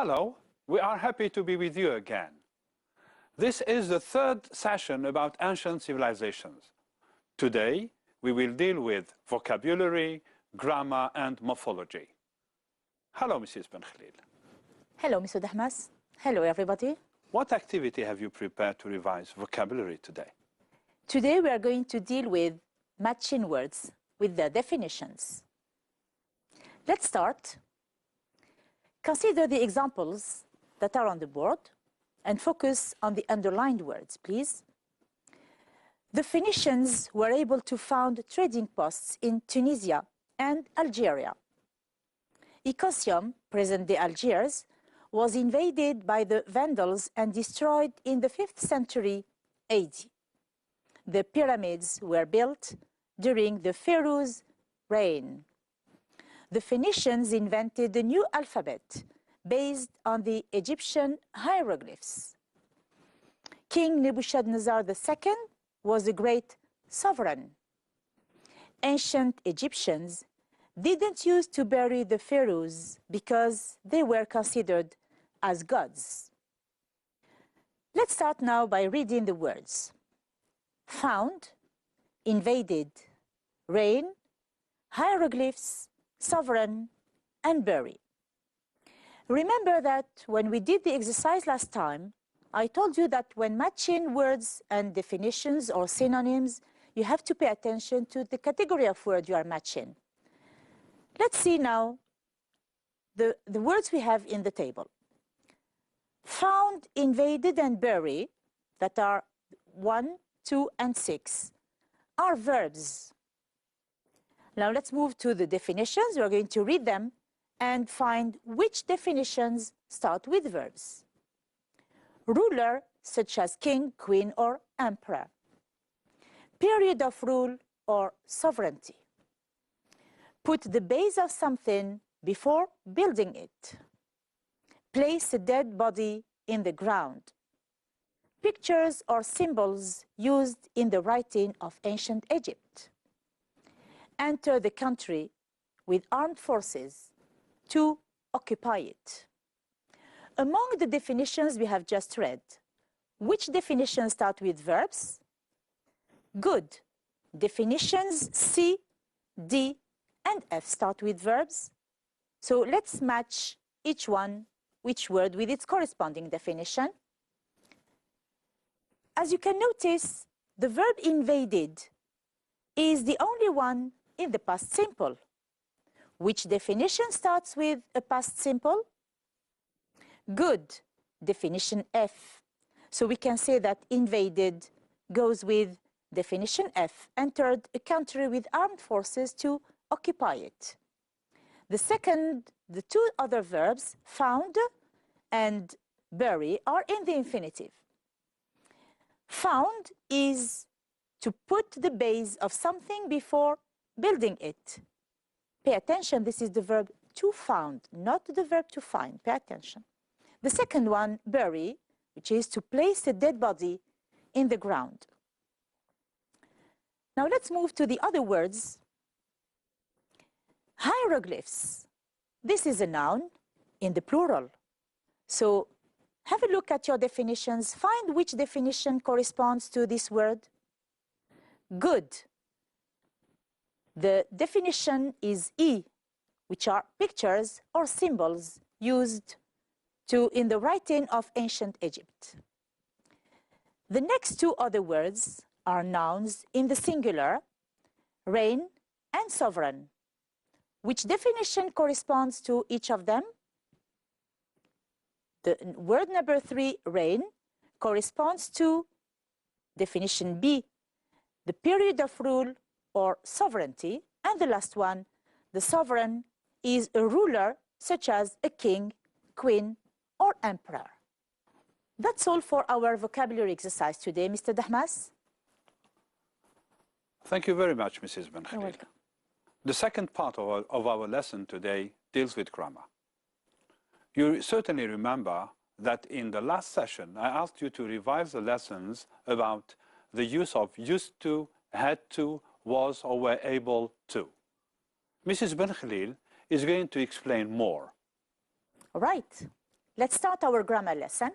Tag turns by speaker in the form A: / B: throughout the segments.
A: Hello, we are happy to be with you again. This is the third session about ancient civilizations. Today, we will deal with vocabulary, grammar, and morphology. Hello, Mrs. Ben Khalil.
B: Hello, Mr. Dehmas. Hello, everybody.
A: What activity have you prepared to revise vocabulary today?
B: Today, we are going to deal with matching words with their definitions. Let's start. Consider the examples that are on the board and focus on the underlined words, please. The Phoenicians were able to found trading posts in Tunisia and Algeria. Icosium, present-day Algiers, was invaded by the Vandals and destroyed in the 5th century AD. The pyramids were built during the Pharaoh's reign. The Phoenicians invented a new alphabet based on the Egyptian hieroglyphs. King Nebuchadnezzar II was a great sovereign. Ancient Egyptians didn't used to bury the pharaohs because they were considered as gods. Let's start now by reading the words. Found, invaded, reign, hieroglyphs, sovereign, and bury. Remember that when we did the exercise last time, I told you that when matching words and definitions or synonyms, you have to pay attention to the category of word you are matching. Let's see now the words we have in the table. Found, invaded, and bury, that are 1, 2, and 6, are verbs. Now let's move to the definitions. We're going to read them and find which definitions start with verbs. Ruler, such as king, queen, or emperor. Period of rule or sovereignty. Put the base of something before building it. Place a dead body in the ground. Pictures or symbols used in the writing of ancient Egypt. Enter the country with armed forces to occupy it. Among the definitions we have just read, which definitions start with verbs? Good. Definitions C, D, and F start with verbs. So let's match each word with its corresponding definition. As you can notice, the verb invaded is the only one in the past simple. Which definition starts with a past simple? Good. Definition F. So we can say that invaded goes with definition F, entered a country with armed forces to occupy it. The two other verbs, found and bury, are in the infinitive. Found is to put the base of something before building it. Pay attention, this is the verb to found, not the verb to find. Pay attention. The second one, bury, which is to place a dead body in the ground. Now let's move to the other words. Hieroglyphs. This is a noun in the plural. So have a look at your definitions. Find which definition corresponds to this word. Good. The definition is E, which are pictures or symbols used in the writing of ancient Egypt. The next two other words are nouns in the singular, reign and sovereign. Which definition corresponds to each of them? The word number 3, reign, corresponds to definition B, the period of rule or sovereignty, and the last one, the sovereign, is a ruler such as a king, queen, or emperor. That's all for our vocabulary exercise today, Mr. Dehmas.
A: Thank you very much, Mrs. Ben Khalil.
B: You're welcome.
A: The second part of our lesson today deals with grammar. You certainly remember that in the last session, I asked you to revise the lessons about the use of used to, had to, was or were able to. Mrs. Ben Khalil is going to explain more.
B: All right. let's start our grammar lesson.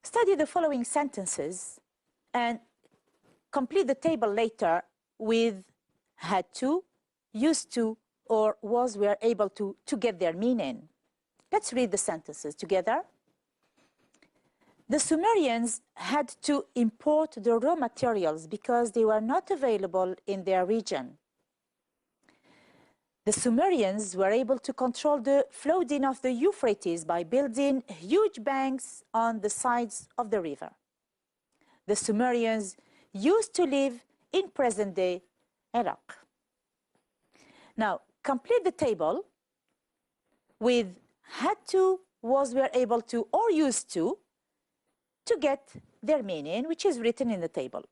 B: Study the following sentences and complete the table later with had to, used to, or was were able to get their meaning. Let's read the sentences together. The Sumerians had to import the raw materials because they were not available in their region. The Sumerians were able to control the flooding of the Euphrates by building huge banks on the sides of the river. The Sumerians used to live in present-day Iraq. Now, complete the table with had to, was were able to, or used to get their meaning, which is written in the table.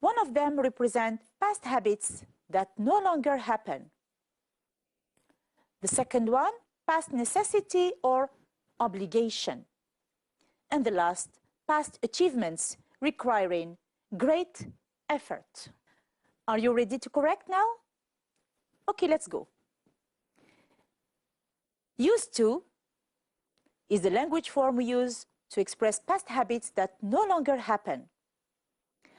B: One of them represents past habits that no longer happen. The second one, past necessity or obligation. And the last, past achievements requiring great effort. Are you ready to correct now? Okay, let's go. Used to is the language form we use to express past habits that no longer happen.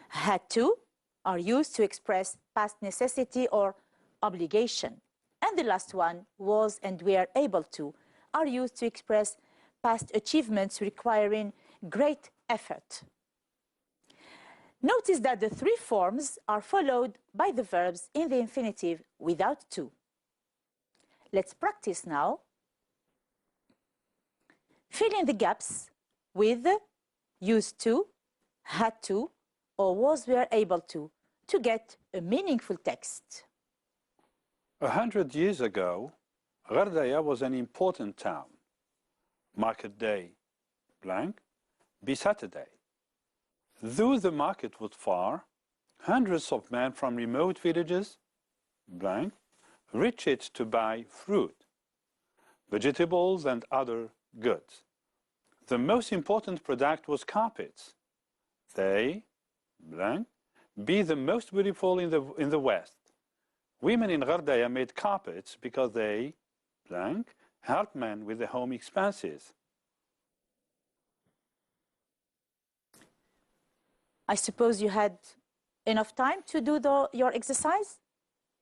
B: Had to are used to express past necessity or obligation. And the last one, was and were able to, are used to express past achievements requiring great effort. Notice that the three forms are followed by the verbs in the infinitive without to. Let's practice now. Fill in the gaps with used to, had to, or was were able to get a meaningful text.
A: 100 years ago, Ghardaya was an important town. Market day, blank, be Saturday. Though the market was far, hundreds of men from remote villages, blank, reached it to buy fruit, vegetables and other goods. The most important product was carpets. They, blank, be the most beautiful in the West. Women in Ghardaya made carpets because they, blank, helped men with the home expenses.
B: I suppose you had enough time to do your exercise?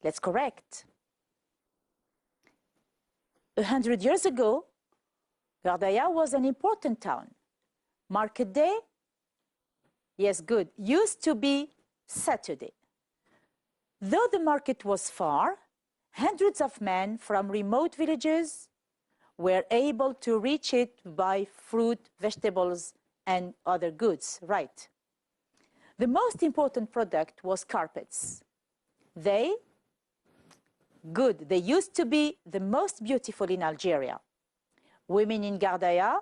B: Let's correct. 100 years ago, Ghardaya was an important town. Market day? Yes, good. Used to be Saturday. Though the market was far, hundreds of men from remote villages were able to reach it to buy fruit, vegetables, and other goods, right? The most important product was carpets. They, good, they used to be the most beautiful in Algeria. Women in Ghardaya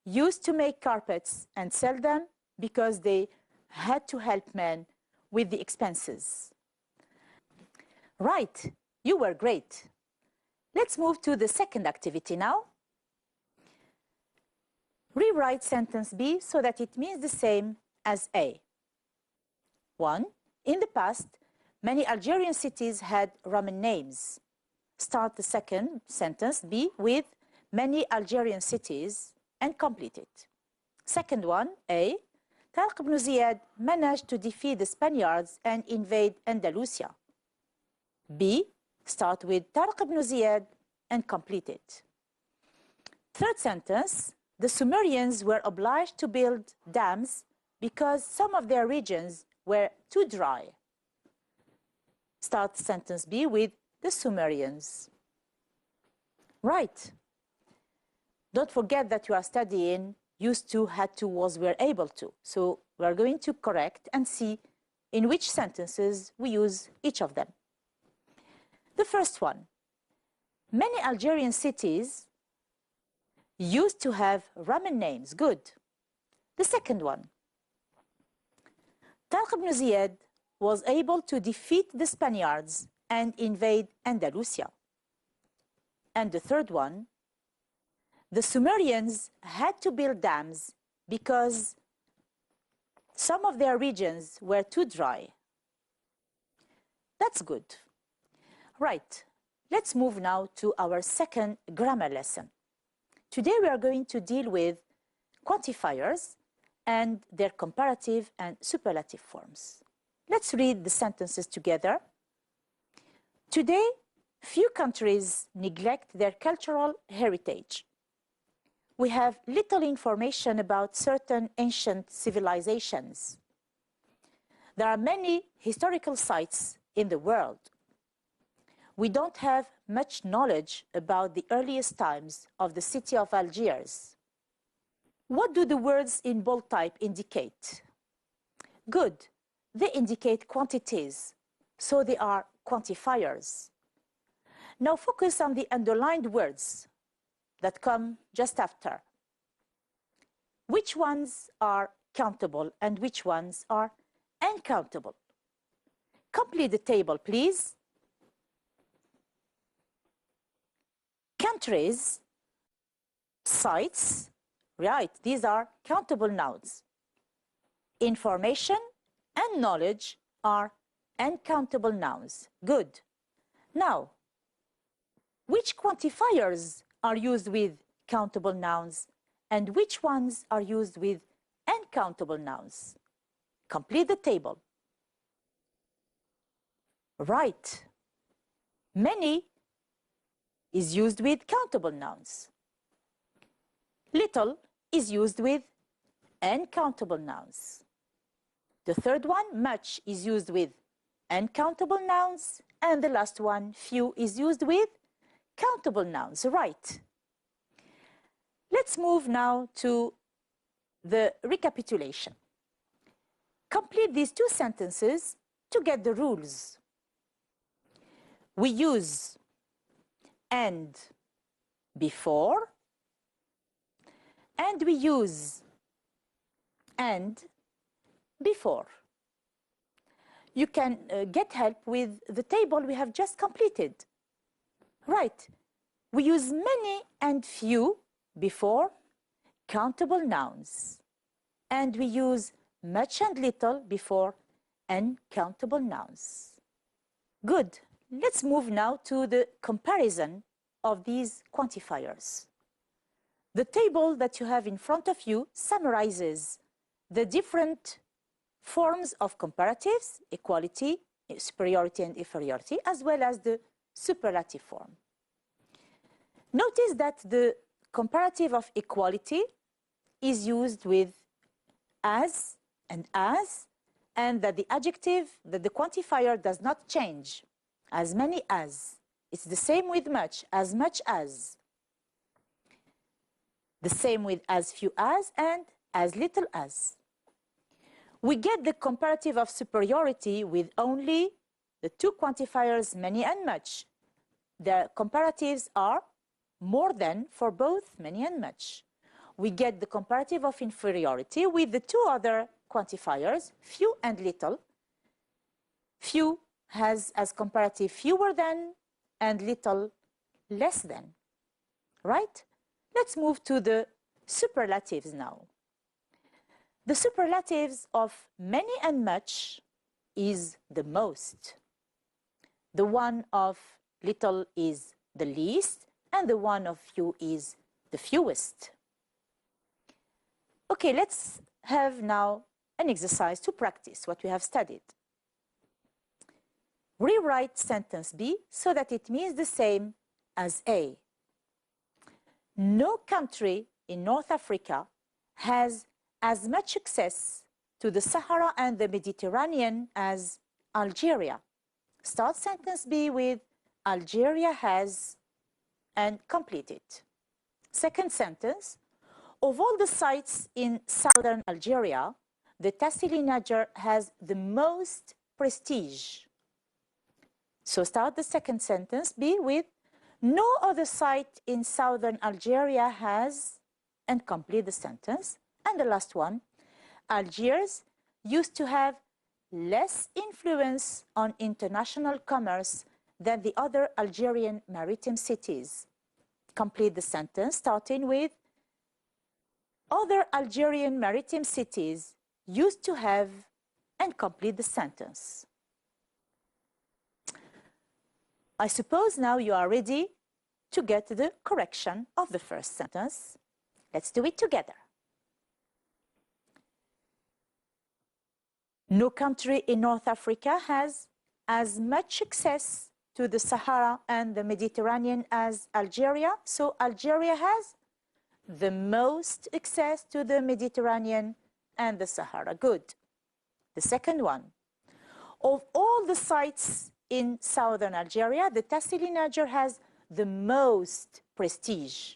B: used to make carpets and sell them because they had to help men with the expenses. Right, you were great. Let's move to the second activity now. Rewrite sentence B so that it means the same as A. 1. In the past, many Algerian cities had Roman names. Start the second sentence B with many Algerian cities and complete it. Second one, A. Tariq ibn Ziyad managed to defeat the Spaniards and invade Andalusia. B. Start with Tariq ibn Ziyad and complete it. Third sentence, the Sumerians were obliged to build dams because some of their regions were too dry. Start sentence B with the Sumerians. Right. Don't forget that you are studying used to, had to, was, were able to. So we are going to correct and see in which sentences we use each of them. The first one, many Algerian cities used to have Roman names. Good. The second one, Tariq ibn Ziyad was able to defeat the Spaniards and invade Andalusia. And the third one, the Sumerians had to build dams because some of their regions were too dry. That's good. Right, let's move now to our second grammar lesson. Today we are going to deal with quantifiers and their comparative and superlative forms. Let's read the sentences together. Today, few countries neglect their cultural heritage. We have little information about certain ancient civilizations. There are many historical sites in the world. We don't have much knowledge about the earliest times of the city of Algiers. What do the words in bold type indicate? Good. They indicate quantities, so they are quantifiers. Now focus on the underlined words that come just after. Which ones are countable and which ones are uncountable? Complete the table, please. Countries, sites, right, these are countable nouns. Information and knowledge are uncountable nouns. Good. Now, which quantifiers are used with countable nouns and which ones are used with uncountable nouns? Complete the table. Right. Many is used with countable nouns. Little is used with uncountable nouns. The third one, much, is used with uncountable nouns. And the last one, few, is used with countable nouns. Right. Let's move now to the recapitulation. Complete these two sentences to get the rules. We use and before, and we use and before. You can get help with the table we have just completed. Right. We use many and few before countable nouns. And we use much and little before uncountable nouns. Good. Let's move now to the comparison of these quantifiers. The table that you have in front of you summarizes the different forms of comparatives, equality, superiority and inferiority, as well as the superlative form. Notice that the comparative of equality is used with as, and that the adjective, that the quantifier does not change. As many as. It's the same with much as. The same with as few as and as little as. We get the comparative of superiority with only the two quantifiers many and much. The comparatives are more than for both many and much. We get the comparative of inferiority with the two other quantifiers, few and little. Few has as comparative fewer than and little less than. Right? Let's move to the superlatives now. The superlatives of many and much is the most. The one of little is the least, and the one of few is the fewest. Okay, let's have now an exercise to practice what we have studied. Rewrite sentence B so that it means the same as A. No country in North Africa has as much access to the Sahara and the Mediterranean as Algeria. Start sentence B with Algeria has and complete it. Second sentence, of all the sites in southern Algeria, the Tassili Najar has the most prestige. So start the second sentence B with no other site in southern Algeria has, and complete the sentence. And the last one, Algiers used to have less influence on international commerce than the other Algerian maritime cities. Complete the sentence starting with other Algerian maritime cities used to have, and complete the sentence. I suppose now you are ready to get the correction of the first sentence. Let's do it together. No country in North Africa has as much access to the Sahara and the Mediterranean as Algeria. So Algeria has the most access to the Mediterranean and the Sahara. Good. The second one. Of all the sites in southern Algeria, the Tassili Niger has the most prestige.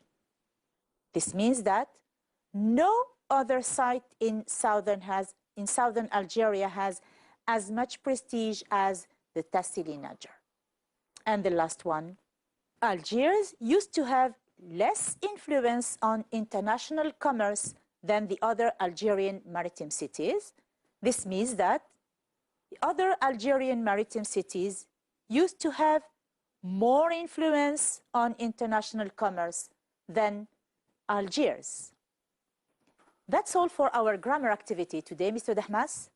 B: This means that no other site in southern Algeria has as much prestige as the Tassili Niger. And the last one, Algiers used to have less influence on international commerce than the other Algerian maritime cities. This means that the other Algerian maritime cities used to have more influence on international commerce than Algiers. That's all for our grammar activity today, Mr. Dehmas.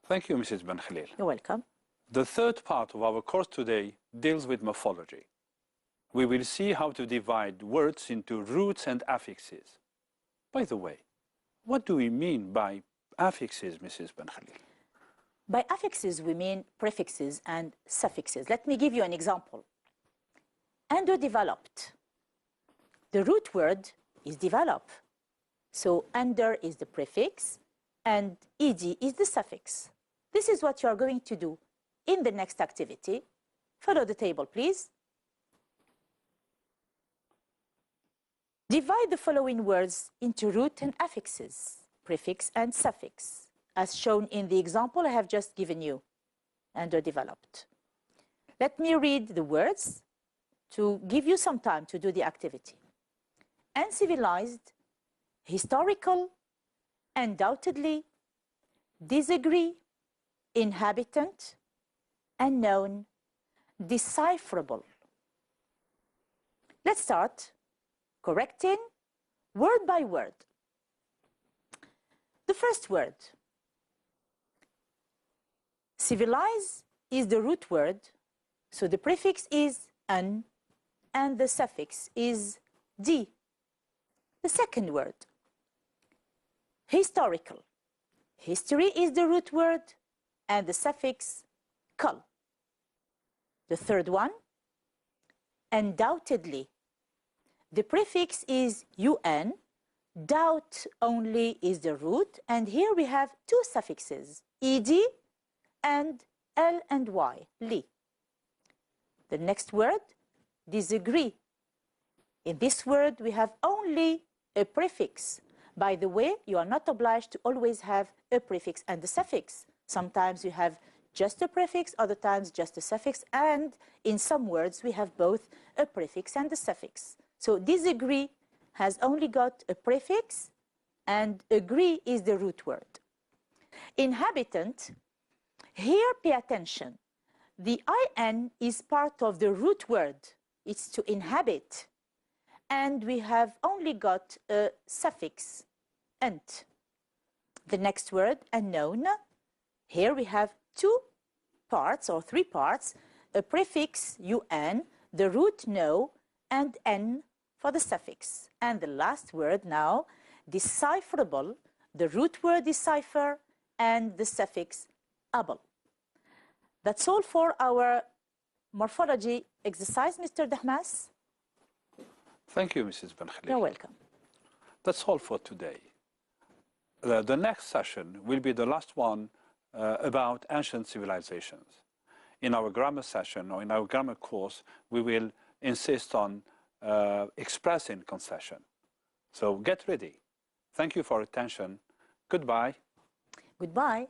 A: Thank you, Mrs. Ben Khalil.
B: You're welcome.
A: The third part of our course today deals with morphology. We will see how to divide words into roots and affixes. By the way, what do we mean by affixes, Mrs. Ben Khalil?
B: By affixes, we mean prefixes and suffixes. Let me give you an example. Underdeveloped. The root word is develop. So under is the prefix and ed is the suffix. This is what you are going to do in the next activity. Follow the table, please. Divide the following words into root and affixes, prefix and suffix, as shown in the example I have just given you, underdeveloped. Let me read the words to give you some time to do the activity. Uncivilized, historical, undoubtedly, disagree, inhabitant, unknown, decipherable. Let's start correcting word by word. The first word. Civilize is the root word, so the prefix is un and the suffix is d. The second word. Historical. History is the root word and the suffix cul. The third one. Undoubtedly. The prefix is un, doubt only is the root, and here we have two suffixes, ed and l and y, li. The next word, disagree. In this word, we have only a prefix. By the way, you are not obliged to always have a prefix and a suffix. Sometimes you have just a prefix, other times just a suffix, and in some words, we have both a prefix and a suffix. So disagree has only got a prefix and agree is the root word. Inhabitant, here pay attention. The in is part of the root word. It's to inhabit. And we have only got a suffix, ant. The next word, unknown. Here we have two parts or three parts, a prefix un, the root no, and n for the suffix. And the last word now, decipherable, the root word decipher and the suffix able. That's all for our morphology exercise, Mr. Dehmas.
A: Thank you, Mrs. Ben Khalil.
B: You're welcome.
A: That's all for today. The next session will be the last one about ancient civilizations. In our grammar session or in our grammar course, we will insist on expressing concession. So get ready. Thank you for your attention. Goodbye.
B: Goodbye.